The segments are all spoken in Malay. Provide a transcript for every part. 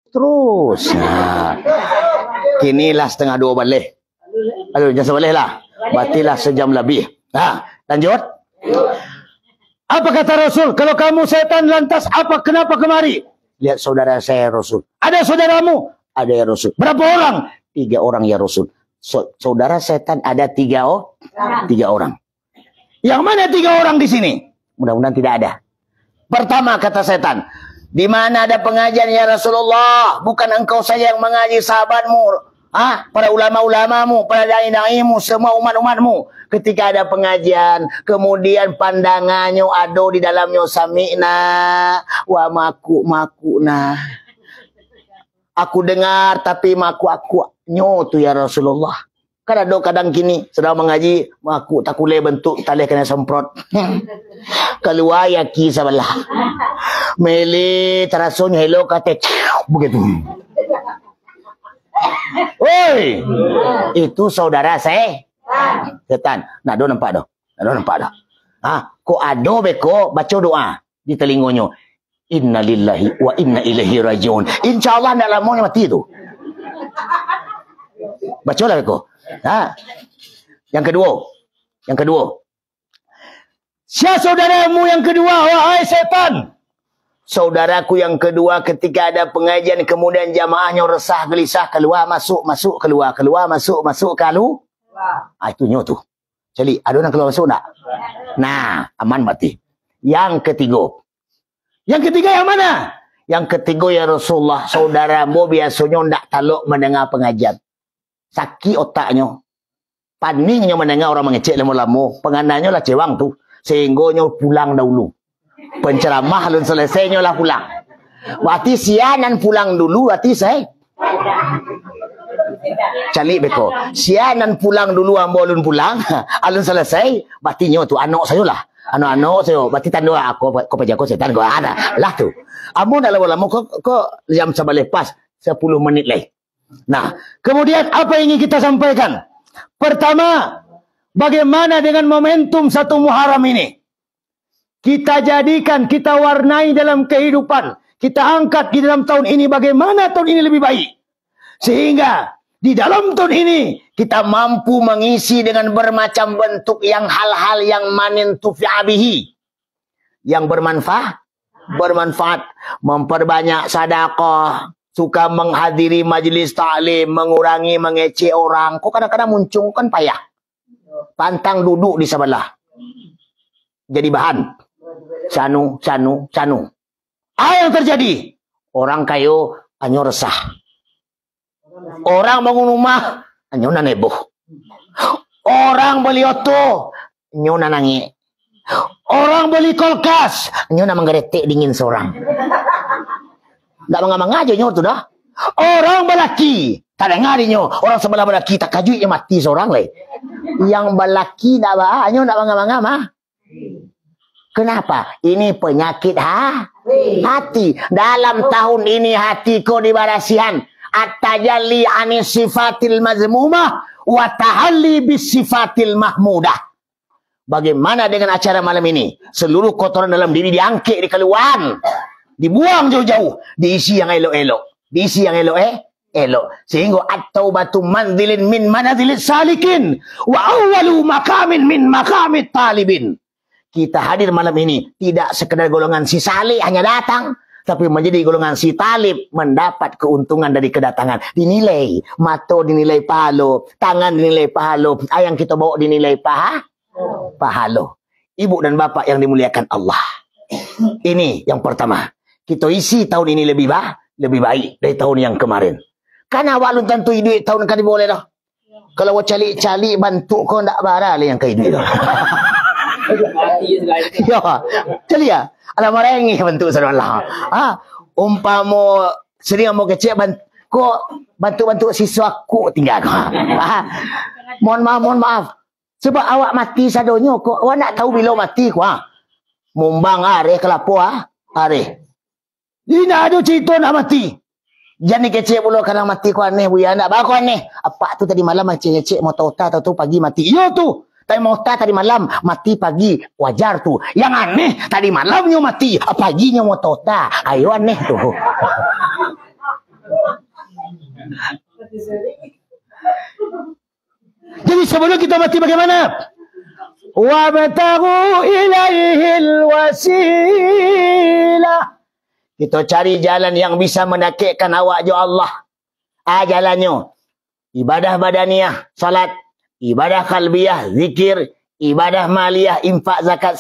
Terus. Kinilah 1:30 balik. Aduh, jangan boleh lah. Batilah sejam lebih. Lanjut. Apa kata Rasul? Kalau kamu setan lantas kenapa kemari? Lihat saudara saya Rasul. Ada saudaramu? Ada ya Rasul. Berapa orang? 3 orang ya Rasul. Saudara setan ada 3 orang. Yang mana 3 orang di sini? Mudah-mudahan tidak ada. Pertama kata setan, di mana ada pengajian ya Rasulullah? Bukan engkau saja yang mengaji, sahabatmu, para ulama-ulamamu, para dai-daimu, semua umat-umatmu. Ketika ada pengajian, kemudian pandangannya ada di dalamnya sami'na wa makuna. Aku dengar tapi aku nyo tu ya Rasulullah. Kadang kini sedang mengaji, aku tak boleh bentuk tali kena semprot. Keluar yaki sebelah. Mele terasunya hello kata begitu. Oi, itu saudara saya. Setan. Nak do nampak dah. Kok ado beko baca doa di telingonyo. Inna lillahi wa inna ilaihi rajiun. Insyaallah nak lamonnya mati tu. Bacalah beko. Yang kedua. Siapa saudaramu yang kedua, wahai setan? Saudaraku yang kedua ketika ada pengajian kemudian jamaahnya resah gelisah, keluar masuk keluar masuk keluar. Itu nyo tu. Jadi ada orang keluar masuk tak? Nah, aman mati. Yang ketiga yang mana? Yang ketiga ya Rasulullah, saudaramu biasanya ndak taluk mendengar pengajian. Sakit otaknya. Paningnya mendengar orang mengecek lama-lama. Pengandannya lah cewang tu. Sehingga pulang dahulu. Penceramah lun selesainya lah pulang. Berarti sianan pulang dulu, berarti saya. Calik beko. Sianan pulang dulu, ambo lun pulang. Alun selesai, berarti nyo tu anak saya lah. Anak-anak saya. Berarti tanda aku pejago setan. Kau ada. Lah tu. Ambo dah lama-lama kok jam sebalik pas 10 menit lagi. Nah, kemudian apa yang ingin kita sampaikan? Pertama, bagaimana dengan momentum 1 Muharram ini? Kita jadikan, kita warnai dalam kehidupan. Kita angkat di dalam tahun ini bagaimana tahun ini lebih baik. Sehingga di dalam tahun ini kita mampu mengisi dengan bermacam bentuk yang hal-hal yang manin tufi'abihi. Yang bermanfaat. Memperbanyak sedekah. Suka menghadiri majlis ta'lim, mengurangi mengecek orang. Kok kadang-kadang muncul kan payah. Pantang duduk di sebelah. Jadi bahan. Canu. Apa yang terjadi? Orang kayo hanya resah. Orang bangun rumah hanya naneboh. Orang beli oto hanya nanangi. Orang beli kulkas hanya menggeretek dingin seorang. Tak mengapa aja nyor tu dah. Orang belaki tak dengar dia nyor. Orang sebelah belaki tak kajunya mati seorang leh. Yang belaki tak bah, nyor tak mengapa. Kenapa? Ini penyakit hati. Dalam tahun ini hatiku dibarasihan. At-tajalli anis sifatil mazmumah wa tahalli bis sifatil mahmudah. Bagaimana dengan acara malam ini? Seluruh kotoran dalam diri diangkit, dikeluarkan. Dibuang jauh-jauh, diisi yang elok-elok. Sehingga at-taubatu manzilin min manazilis salikin wa awwalu maqamin min maqamit talibin. Kita hadir malam ini tidak sekedar golongan si salih hanya datang, tapi menjadi golongan si talib, mendapat keuntungan dari kedatangan. Dinilai, mata dinilai pahala, tangan dinilai pahala, yang kita bawa dinilai pahala. Ibu dan bapak yang dimuliakan Allah. Ini yang pertama. Kita isi tahun ini lebih baik dari tahun yang kemarin. Karena awak lu tentu duit tahun kali boleh dah. Kalau awak calik bantu kau ndak barang yang kai duit dah. Ya, cali ya. Alam orang ini bantu saudara. Umpama sering mau kecek bantu siswa ku tinggal kau. Mohon maaf. Sebab awak mati sadonyo kok awak nak tahu bila mati ku Mumbang are kelapo are. Ini ada cerita nak mati. Jangan kecek pula kadang mati ku aneh buya nak ba ku aneh. Apa tu tadi malam macam-macam mota tahu pagi mati. Yo tu. Tapi mota tadi malam mati pagi wajar tu. Yang aneh tadi malamnya mati paginya mota. Ayo aneh tu. sebelum kita mati bagaimana? Wabtaghu ilaihil wasilah. Kita cari jalan yang bisa mendekatkan awak jo Allah. Jalannya ibadah badaniah, salat, ibadah qalbiyah, zikir, ibadah maliyah, infak, zakat,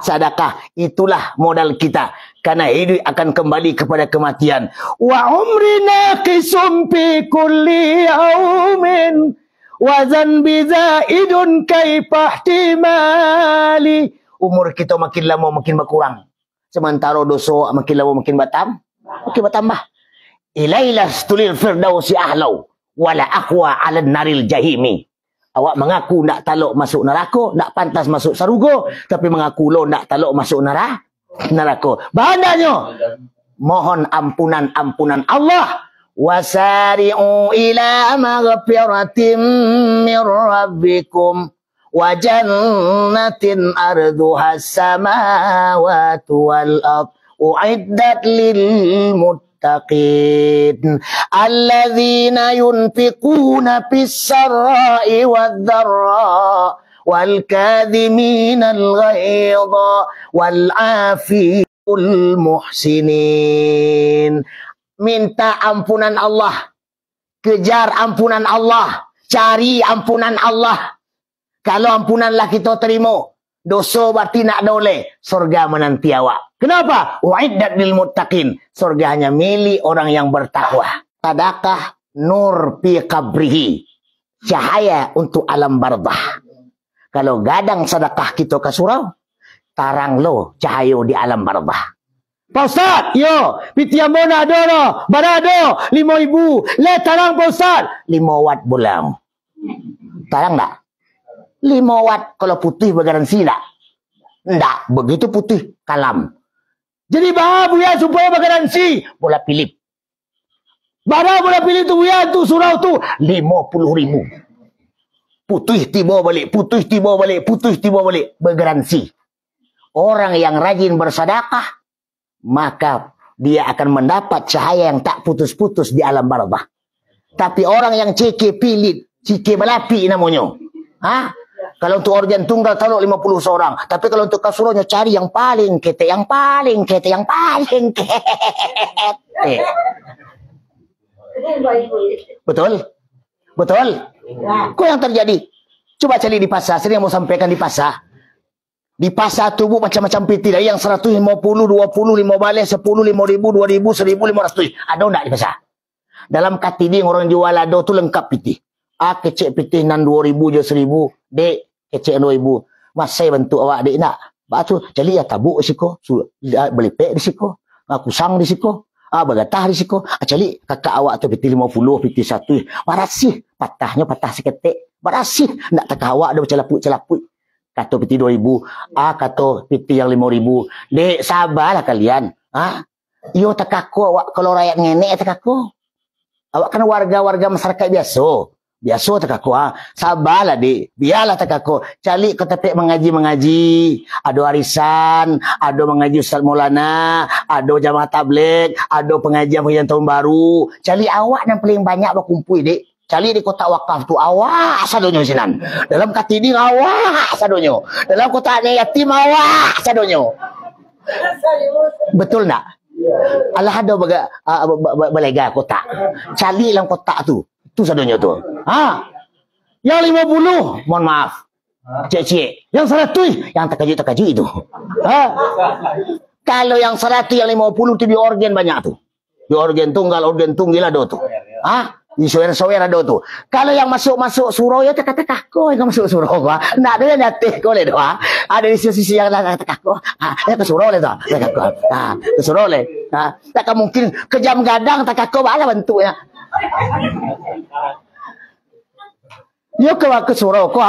sedekah. Itulah modal kita. Karena hidup akan kembali kepada kematian. Wa umrina qisum fi kulli yaumin wa zanbi zaidun kaifa ihtimali. Umur kita makin lama makin berkurang. Sementara dosa makin lama makin bertambah. Ilailah stulil firdausi ahlau wala aqwa 'alan naril jahimi. Awak mengaku nak taluk masuk neraka, nak pantas masuk surga, tapi mengaku lo nak taluk masuk neraka. Bahannya mohon ampunan Allah. Wasari'u ila maghfiratin min rabbikum wa jannatin arduha as-samawati wal ard u'iddat lil muttaqin alladzina yunfiquna fis sarra'i wad dharra wal kadhimina al ghaidha wal 'afil muhsinin. Minta ampunan Allah, kejar ampunan Allah, cari ampunan Allah. Kalau ampunanlah kita terima, dosa berarti nak doleh, surga menanti awak. Kenapa? U'iddat lil muttaqin. Surga hanya milik orang yang bertakwa. Sedekah nur fi qabrihi, cahaya untuk alam barzah. Kalau gadang sedekah kita ke surau, tarang lo cahaya di alam barzah. Pak Ustaz, yo, pitian bona ada no, barado, 5.000, le tarang Pak Ustaz, 5 watt bulan. Tarang tak? 5 watt kalau putih bergaransi tak? Enggak, begitu putih, kalam. Jadi bahabu ya supaya bergaransi, bola pilih. Barang bola pilih tu ya, tu surau tu, 50.000. Putih tiba balik, bergaransi. Orang yang rajin bersedekah, maka dia akan mendapat cahaya yang tak putus-putus di alam barzah. Tapi orang yang cike pilit, cike balapi namanya. Kalau untuk organ tunggal taruh 50 seorang. Tapi kalau untuk kasuronya cari yang paling kete, yang paling kete. Betul? Kok yang terjadi? Coba cari di pasar, sering mau sampaikan di pasar. Di pasar tubuh macam-macam piti. Dari yang 150, 20, 5 balai, 10, 5.000, 2.000, 1.500. Ada enggak di pasar? Dalam katiding orang jual ada tu lengkap piti. Kecek piti nan 2.000 je 1.000. Dek, kecek 2.000. Mas saya bantu awak dek nak. Batu cari ya tabuk risiko. Belepek risiko. Kusang risiko. Bergatah risiko. Cari kakak awak tu piti 50, piti 1. Barasih. Patahnya patah seketik. Barasih. Nak tak awak ada celaput. Kata piti 2.000, kata piti yang 5.000. Dek, sabarlah kalian. Yo takaku awak kalau rakyat ngenek takaku. Awak kan warga-warga masyarakat biasa takaku. Sabarlah dek, biarlah takaku. Cari ke tempat mengaji. Ada arisan, ada mengaji Ustaz Maulana, ada jamaah tabligh, ada pengajian tahun baru. Cari awak yang paling banyak berkumpul dek. Cari di kotak wakaf tu awak sadonyo sinan. Dalam katiding awak sadonyo. Dalam kotak yatim awak sadonyo. Betul tak? Allah ada belega kotak. Cari dalam kotak tu. Tu sadonyo tu. Yang 50, mohon maaf. Cik-cik. Yang 100, yang terkejut itu. Kalau yang 100, yang 50 tu di organ banyak tu. Di organ tunggal ada tu. Di sower ada tu. Kalau yang masuk surau ya teka-teka ko yang masuk surau ba. Nak ada nyate ko le doa. Ada di sisi yang teka ko. Ya ke surau le tu. Teka ko. Ke surau le. Tak mungkin kejam gadang teka ko ba lah bentuknya. Yo ke surau ko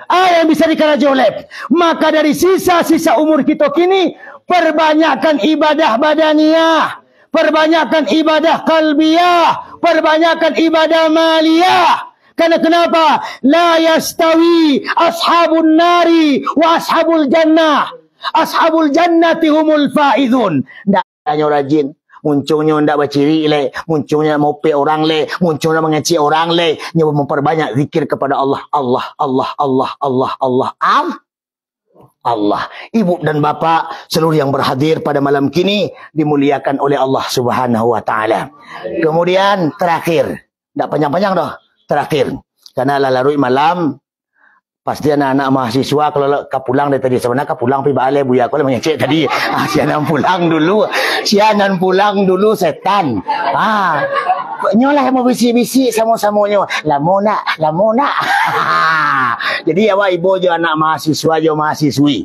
yang bisa dikarajolep. Maka dari sisa-sisa umur kita kini perbanyakkan ibadah badaniah. Perbanyakkan ibadah qalbiyah, perbanyakkan ibadah maliyah. Karena kenapa? La yastawi ashabun nari wa ashabul jannah. Ashabul jannati humul faizun. Ndak hanya rajin Munculnya ndak berciri le, munculnya mope orang le, munculnya mengeci orang le, nyoba memperbanyak zikir kepada Allah. Allah. Ibu dan bapak seluruh yang berhadir pada malam kini dimuliakan oleh Allah Subhanahu wa taala. Kemudian terakhir, ndak panjang-panjang dah. Terakhir, karena larut malam pasti anak-anak mahasiswa kalau pulang dari tadi sebenarnya pulang pi balik buya aku mengecek tadi sianan pulang dulu setan nyolah mau bisi-bisi sama-samanya lamona jadi awak ibu jo anak mahasiswa jo mahasiswi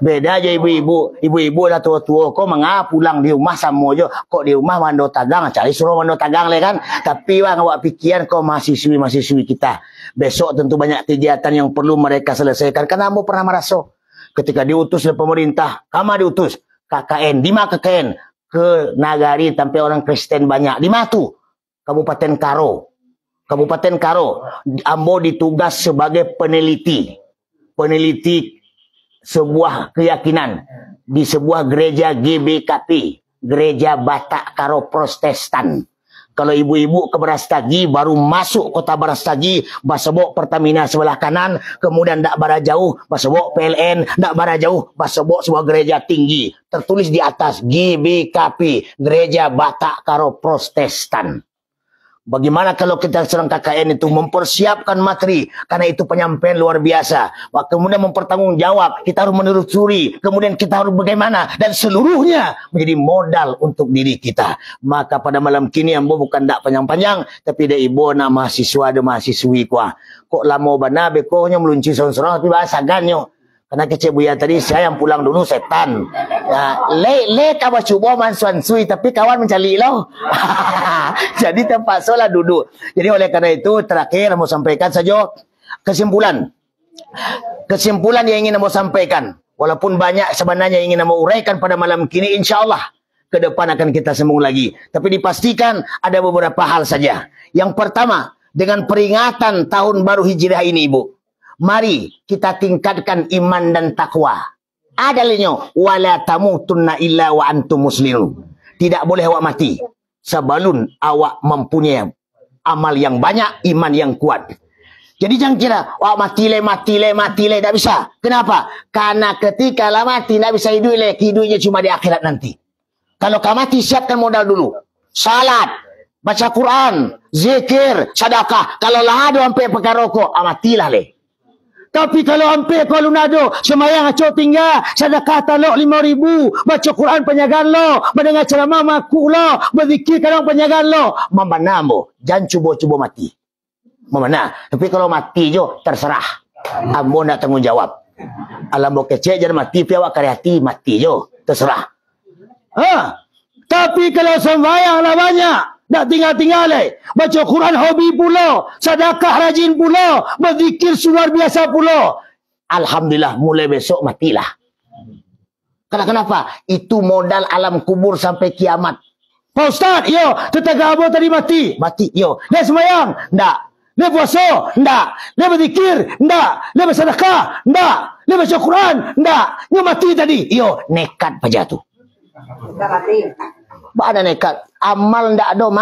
beda aja ibu-ibu dah tua-tua kok mengapa pulang di rumah sama jo kok di rumah mando tagang cari suruh mando tagang le kan tapi bang awak pikiran kau mahasiswi kita besok tentu banyak kegiatan yang perlu mereka selesaikan karena kamu pernah merasa ketika diutus oleh pemerintah kamu diutus KKN di mana KKN ke Nagari sampai orang Kristen banyak di mana tuh Kabupaten Karo ambo ditugas sebagai peneliti sebuah keyakinan di sebuah gereja GBKP, Gereja Batak Karo Protestan. Kalau ibu-ibu ke Barastagi, baru masuk kota Barastagi, basebok Pertamina sebelah kanan, kemudian ndak bara jauh, basebok PLN, ndak bara jauh, basebok sebuah gereja tinggi. Tertulis di atas GBKP, Gereja Batak Karo Protestan. Bagaimana kalau kita serang KKN itu mempersiapkan materi, karena itu penyampaian luar biasa. Kemudian mempertanggungjawab, kita harus menelusuri, kemudian kita harus bagaimana, dan seluruhnya menjadi modal untuk diri kita. Maka pada malam kini ambo bukan tak panjang-panjang, tapi ada ibu nak mahasiswa ada mahasiswi kuah. Kok lama bana bekonya melunci sorang-sorang tapi bahasa ganyo. Karena kecil buya tadi saya yang pulang dulu setan. Le kawan cuba mansuan sui tapi kawan mencari lo. Jadi tempat solat duduk. Jadi oleh karena itu terakhir mau sampaikan saja kesimpulan. Kesimpulan yang ingin mau sampaikan. Walaupun banyak sebenarnya yang ingin mau uraikan pada malam kini, insyaallah ke depan akan kita sambung lagi. Tapi dipastikan ada beberapa hal saja. Yang pertama, dengan peringatan tahun baru Hijriah ini, Ibu. Mari kita tingkatkan iman dan takwa. Adalahnya wala tamutunna illa wa antum muslimun. Tidak boleh awak mati sebelum awak mempunyai amal yang banyak, iman yang kuat. Jadi jangan kira awak mati le tak bisa. Kenapa? Karena ketika lah mati tak bisa hidupnya cuma di akhirat nanti. Kalau kau mati siapkan modal dulu. Salat, baca Quran, zikir, sedekah. Kalau lah ada sampai perkara rokok, matilah le. Tapi kalau hampir kalau nado semayang acok tinggal sedekah talok 5.000, baca Quran penyagaan lo, mendengar ceramah maku lo, berzikir kadang penyagaan lo, mamana mo, jangan cuba-cuba mati. Mamana, tapi kalau mati jo terserah. Ambo nak tanggung jawab. Alam bo kecil jangan mati pi awak hati mati jo, terserah. Tapi kalau sembahyang lah banyak, nak tinggal-tinggal baca Quran hobi pula, sedekah rajin pula, berzikir luar biasa pula. Alhamdulillah mulai besok matilah. Kenapa? Itu modal alam kubur sampai kiamat. Pak Ustaz, yo, tetangga abang tadi mati, yo. Dia sembahyang, ndak. Dia puasa, ndak. Dia berzikir, ndak. Dia bersedekah, ndak. Dia baca Quran, ndak. Dia mati tadi, yo, nekat aja tu. Ada nekat amal ndak ada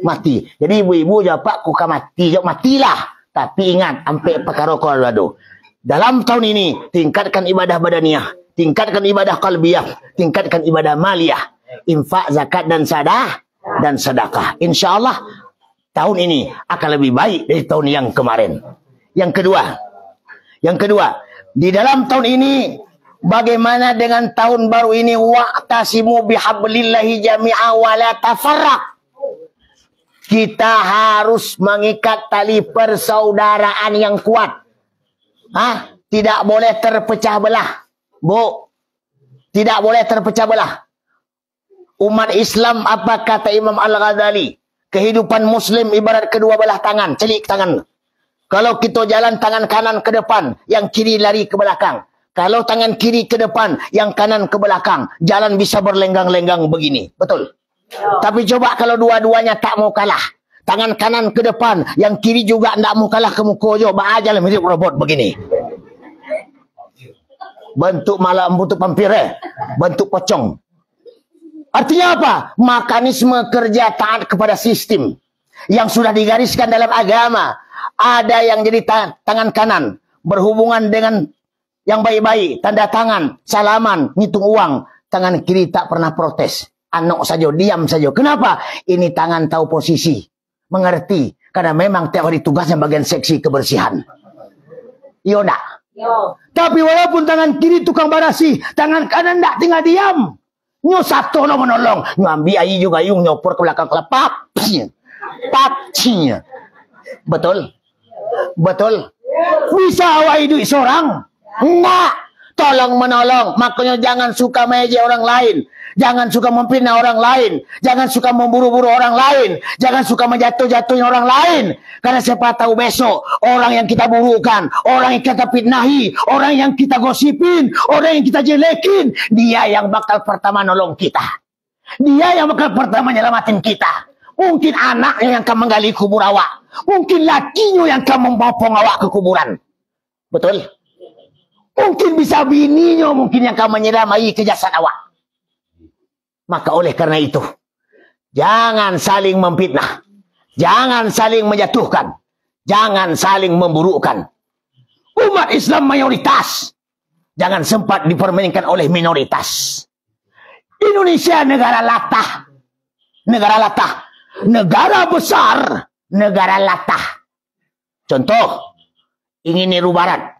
mati. Jadi ibu-ibu jawab ku mati, matilah. Tapi ingat sampai perkara kau ada. Dalam tahun ini tingkatkan ibadah badaniyah, tingkatkan ibadah qalbiyah, tingkatkan ibadah maliyah, infak, zakat dan sedekah. Insyaallah tahun ini akan lebih baik dari tahun yang kemarin. Yang kedua, di dalam tahun ini bagaimana dengan tahun baru ini? Wa'tasimu bihablillahi jami'a wa la tafarraq. Kita harus mengikat tali persaudaraan yang kuat. Tidak boleh terpecah belah. Bu, tidak boleh terpecah belah. Umat Islam, apa kata Imam Al-Ghazali? Kehidupan Muslim ibarat kedua belah tangan. Celik tangan. Kalau kita jalan tangan kanan ke depan, yang kiri lari ke belakang. Kalau tangan kiri ke depan, yang kanan ke belakang, jalan bisa berlenggang-lenggang begini. Betul? Tapi coba kalau dua-duanya tak mau kalah. Tangan kanan ke depan, yang kiri juga tak mau kalah ke muka je. Aja lah mirip robot begini. Bentuk malam, bentuk pampir bentuk pocong. Artinya apa? Mekanisme kerja taat kepada sistem yang sudah digariskan dalam agama. Ada yang jadi tangan kanan, berhubungan dengan yang baik-baik, tanda tangan, salaman, ngitung uang. Tangan kiri tak pernah protes. Anok saja, diam saja. Kenapa? Ini tangan tahu posisi, mengerti. Karena memang tiap hari tugasnya bagian seksi kebersihan. Iya enggak? Yo. Tapi walaupun tangan kiri tukang barasi, tangan kanan enggak, tinggal diam. Nyo satu lo menolong. Nyo ambil air juga yung nyopor ke belakang kelapa. Papcinya. Betul? Betul? Bisa awai duit seorang? Enggak. Tolong menolong. Makanya jangan suka mejek orang lain. Jangan suka memfitnah orang lain. Jangan suka memburu-buru orang lain. Jangan suka menjatuh-jatuhin orang lain. Karena siapa tahu besok orang yang kita burukan, orang yang kita fitnahi, orang yang kita gosipin, orang yang kita jelekin, dia yang bakal pertama nolong kita. Dia yang bakal pertama nyelamatin kita. Mungkin anaknya yang akan menggali kubur awak. Mungkin lakinya yang akan membopong awak ke kuburan. Betul? Mungkin bisa bininya mungkin yang akan menyeramai ke jasad awak. Maka oleh karena itu, jangan saling memfitnah. Jangan saling menjatuhkan. Jangan saling memburukkan. Umat Islam mayoritas. Jangan sempat dipermainkan oleh minoritas. Indonesia negara latah. Negara latah. Negara besar. Negara latah. Contoh, ingin niru barat.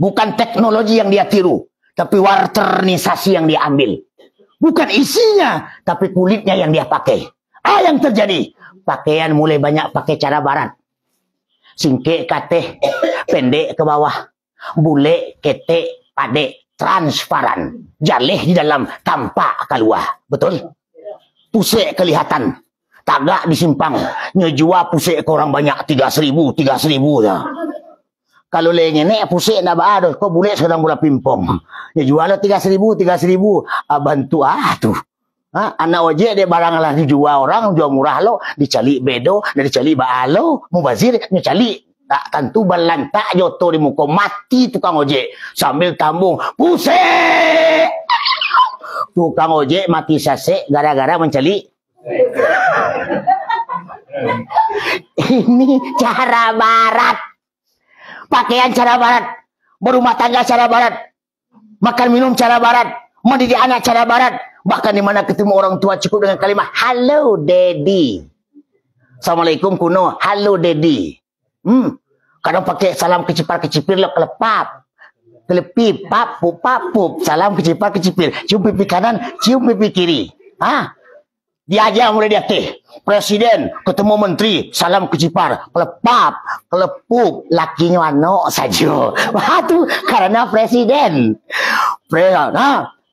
Bukan teknologi yang dia tiru, tapi warternisasi yang dia ambil. Bukan isinya, tapi kulitnya yang dia pakai. Yang terjadi? Pakaian mulai banyak pakai cara barat. Singkek kate, pendek ke bawah. Bule, kete, pade, transparan. Jaleh di dalam, tampak keluar. Betul? Pusek kelihatan. Tagak disimpang. Ngejual pusek ke orang banyak. 3.000 dah. Kalau lainnya ni pusing nak berada, kau boleh sekarang bola pimpong. Ya jual 3.000. Bantu tu. Anak ojek dia barang lah dijual orang, jual murah lo, dicari bedo, dan dicari baalo, mubazir, dicari tak tentu balantak joto di muka mati tukang ojek sambil tambung pusing. Tukang ojek mati sasek gara-gara mencari. Ini cara barat. Pakaian cara barat, berumah tangga cara barat, makan minum cara barat, mendidik anak cara barat, bahkan di mana ketemu orang tua cukup dengan kalimat "Hello Daddy". Assalamualaikum kuno, "Hello Daddy". Kadang pakai salam kecipar-kecipir lo kelepap. Kelepip, pap, pup, salam kecipar-kecipir. Cium pipi kanan, cium pipi kiri. Dia aja mulai dia presiden ketemu menteri salam kecipar kelepap kelepup lakinya ano saja. Itu karena presiden.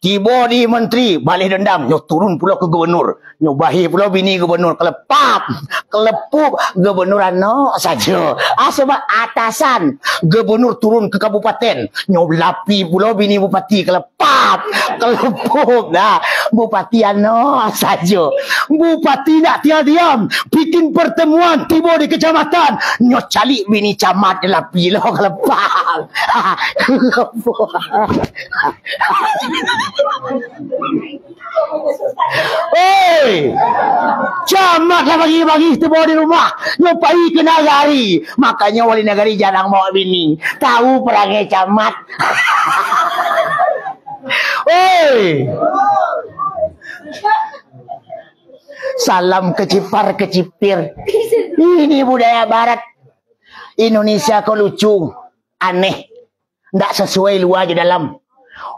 Tiba di menteri balik dendam nyo turun pula ke gubernur nyo bahi pula bini gubernur kelepap kelepuk gubernur ano saja. Sebab atasan gubernur turun ke kabupaten nyo lapi pula bini bupati kelepap kelepuk dah bupati ano saja. Bupati nak diam bikin pertemuan tiba di kecamatan nyo calik bini camat lapi lo kelepap. Camat lah bagi-bagi tiba di rumah nyopai ke nagari. Makanya wali nagari jarang bawa bini, tahu perangai camat. Salam kecipar-kecipir. Ini budaya barat. Indonesia kok lucu, aneh, ndak sesuai luar di dalam.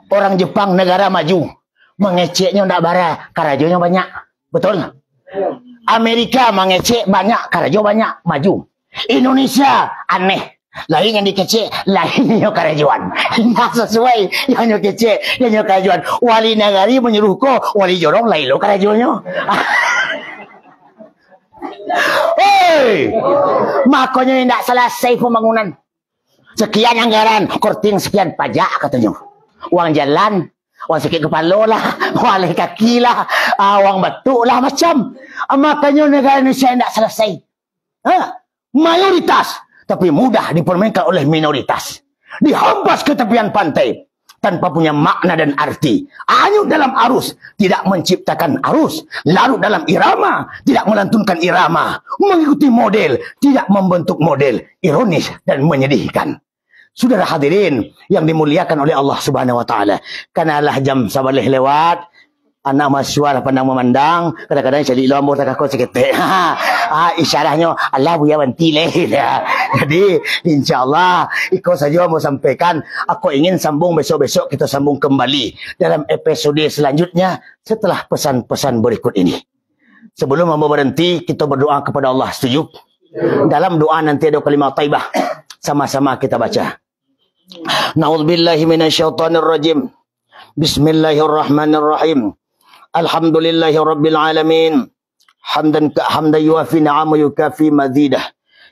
Orang Jepang negara maju, mengeceknya ndak bara, karajonya banyak. Betul? Amerika mengecek banyak, karajo banyak, maju. Indonesia aneh, lain yang dikecek, lain yang karajuan. Nggak sesuai yang kecek, yang karajuan. Wali nagari menyuruh ko, wali jorong lain lo karajonya. Makanya tidak selesai pembangunan. Sekian anggaran, korting sekian pajak katanya. Uang jalan, uang sakit kepala lah, uang kaki lah, uang batuk lah macam. Makanya negara Indonesia tidak selesai. Mayoritas, tapi mudah dipermainkan oleh minoritas. Dihampas ke tepian pantai. tanpa punya makna dan arti. Hanyut dalam arus, tidak menciptakan arus. Larut dalam irama, tidak melantunkan irama. Mengikuti model, tidak membentuk model. Ironis dan menyedihkan. Saudara hadirin yang dimuliakan oleh Allah Subhanahu wa taala. Kanalah jam sabalih lewat. Anak mahasiswa pandang memandang, kadang-kadang jadi lombo tak kau sikit. Isyarahnya Allah buya bantile. Jadi insyaallah ikut saja mau sampaikan. Aku ingin sambung besok-besok, kita sambung kembali dalam episode selanjutnya setelah pesan-pesan berikut ini. Sebelum mau berhenti, kita berdoa kepada Allah. Setuju? Dalam doa nanti ada kalimat thayyibah. Sama-sama kita baca. Na'udzubillahi minasyaitonirrajim. Bismillahirrahmanirrahim. Alhamdulillahi Rabbil Alamin. Hamdan yuafi na'ama yukafi mazidah.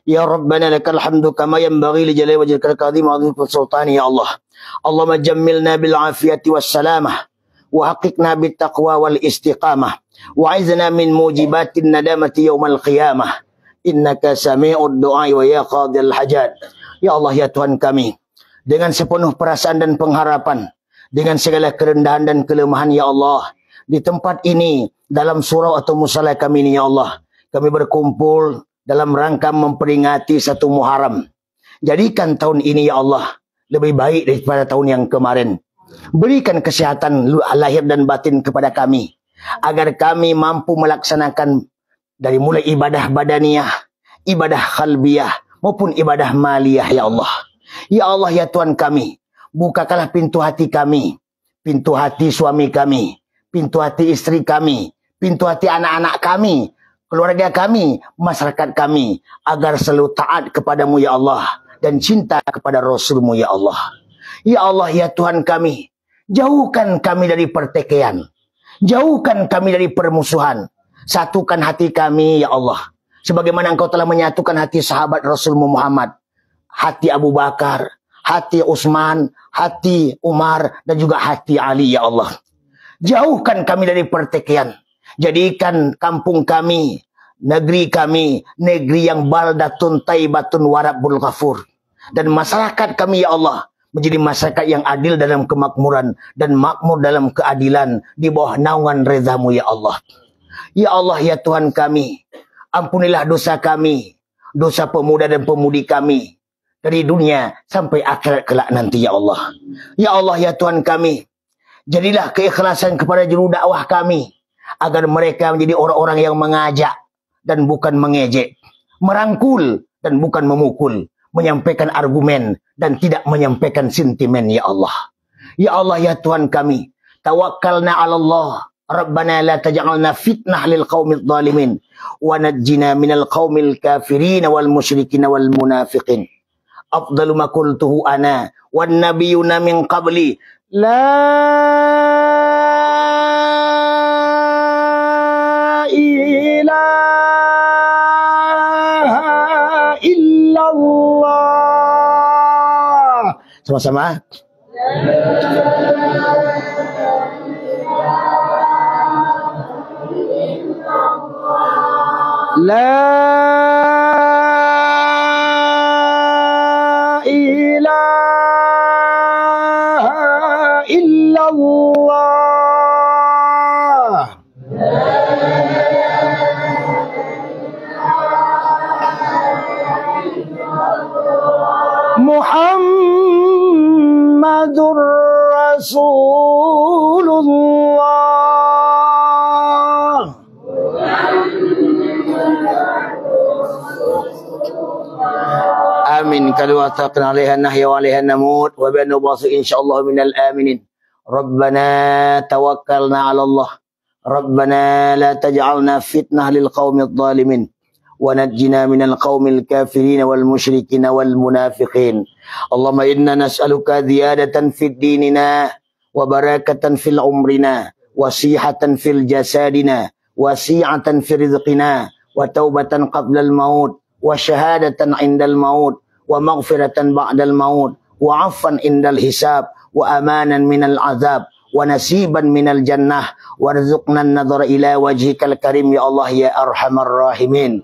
Ya Rabbana lakal hamdu kama yanbaghi li jalali wajhikal karim wa 'azimi sultani ya Allah. Allahumma jammilna bil afiyati was salamah wa haqiqna bit taqwa wal istiqamah wa 'izna min mujibatin nadamati yaumal qiyamah. Innaka sami'ud du'a wa ya qadil hajat. Ya Allah ya Tuhan kami, dengan sepenuh perasaan dan pengharapan, dengan segala kerendahan dan kelemahan ya Allah, di tempat ini, dalam surau atau musala kami ini ya Allah, kami berkumpul dalam rangka memperingati satu Muharram. Jadikan tahun ini ya Allah lebih baik daripada tahun yang kemarin. Berikan kesehatan lahir dan batin kepada kami, agar kami mampu melaksanakan dari mulai ibadah badaniyah, ibadah qalbiyah, maupun ibadah maliyah ya Allah. Ya Allah ya Tuhan kami, bukakanlah pintu hati kami, pintu hati suami kami, pintu hati istri kami, pintu hati anak-anak kami, keluarga kami, masyarakat kami, agar selalu taat kepadamu ya Allah, dan cinta kepada Rasulmu ya Allah. Ya Allah ya Tuhan kami, jauhkan kami dari pertikaian, jauhkan kami dari permusuhan, satukan hati kami ya Allah, sebagaimana Engkau telah menyatukan hati sahabat Rasulmu Muhammad, hati Abu Bakar, hati Utsman, hati Umar, dan juga hati Ali ya Allah. Jauhkan kami dari pertikaian. Jadikan kampung kami, negeri kami, negeri yang baldatun taibatun warabul ghafur. Dan masyarakat kami ya Allah, menjadi masyarakat yang adil dalam kemakmuran dan makmur dalam keadilan di bawah naungan rezamu ya Allah. Ya Allah ya Tuhan kami, ampunilah dosa kami, dosa pemuda dan pemudi kami, dari dunia sampai akhirat kelak nanti ya Allah. Ya Allah ya Tuhan kami, jadilah keikhlasan kepada juru dakwah kami, agar mereka menjadi orang-orang yang mengajak dan bukan mengejek, merangkul dan bukan memukul, menyampaikan argumen dan tidak menyampaikan sentimen ya Allah. Ya Allah ya Tuhan kami, tawakkalna 'ala Allah, Rabbana la taj'alna fitnah lil qaumidz zalimin wa najjina minal qaumil kafirin wal musyrikin wal munafiqin. Afdalu ma qultuhu ana wan nabiyuna min qabli la ilaha illallah. Sama-sama. La ilaha illallah. Muhammadur Rasulullah. Amin. Kalau ataqna 'alaiha nahya wa 'alaiha namut wa bi annabasu insyaallah minal aminin. Rabbana tawakkalna 'ala Allah. Rabbana la taj'alna fitnah lil qaumidz zalimin wa najjina minal qaumil kafirin wal musyrikin wal munafiqin. Allahumma inna nas'aluka ziyadatan fid dinina wa barakatan fil umrina wa sihatan fil jasadina wa si'atan fil rizqina wa taubatan qabla al maut wa syahadatan 'indal maut wa maghfiratan ba'dal maut wa 'affan indal hisab wa amanan minal azab wa nasiban minal jannah warzuqna an-nadhara ila wajhikal karim ya Allah ya arhamar rahimin.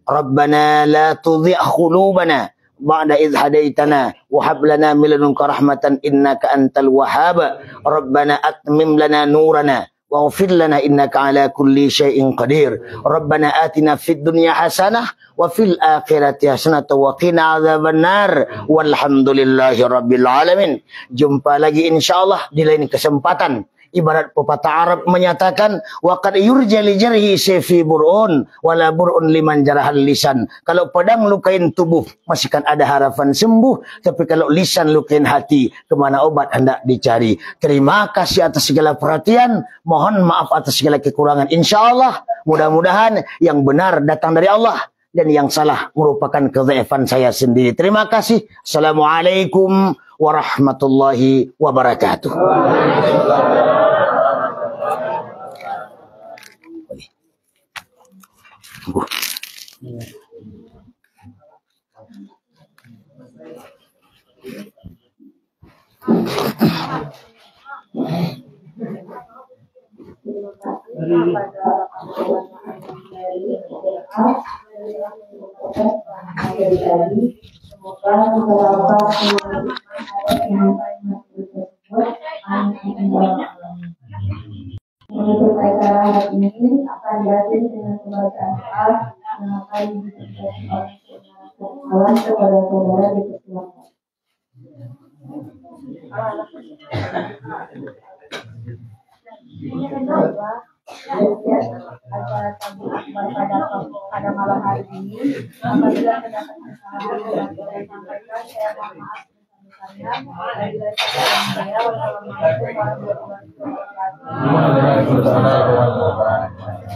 Rabbana la tudhi' qulubana ba'da idh hadaitana wa hab lana min ladunka rahmatan innaka antal wahhab. Rabbana atmim lana nurana waghfir lana innaka ala kulli syai'in qadir. Rabbana atina fid dunya hasanah wa fil akhirati hasanah wa qina adzabannar. Walhamdulillahi rabbil alamin. Jumpa lagi insyaallah di lain kesempatan. Ibarat pepatah Arab menyatakan waqad yurjali jarhi sayfi burun wala burun liman jarahal lisan. Kalau pedang lukain tubuh masih kan ada harapan sembuh, tapi kalau lisan lukain hati kemana obat hendak dicari. Terima kasih atas segala perhatian, mohon maaf atas segala kekurangan. Insyaallah mudah-mudahan yang benar datang dari Allah dan yang salah merupakan kedhaifan saya sendiri. Terima kasih. Assalamualaikum warahmatullahi wabarakatuh. Semoga beberapa menutup acara hari ini akan diakhiri dengan pembacaan doa yang akan disampaikan oleh kepada saudara dipersilakan. Acara tabur akbar pada malam hari ini, apabila terdapat kesalahan yang saya sampaikan, saya mohon maaf sebesar-besarnya. Wassalamualaikum warahmatullahi wabarakatuh.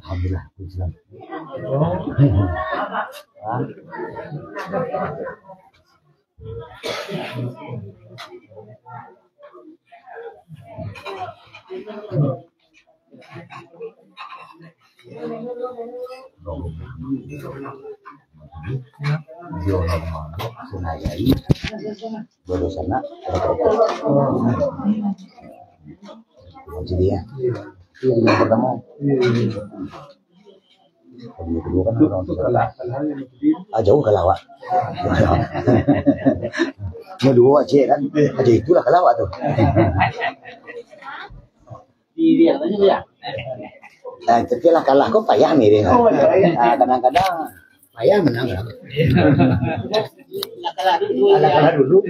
Alhamdulillah. Jadi ya, yang pertama. Yang kedua kan orang jauh kalawak. Mau dua aja kan, aja itulah kalawak tuh. Tapi lah kalah kok payah nih dia. Kadang-kadang payah menang. Kalah dulu.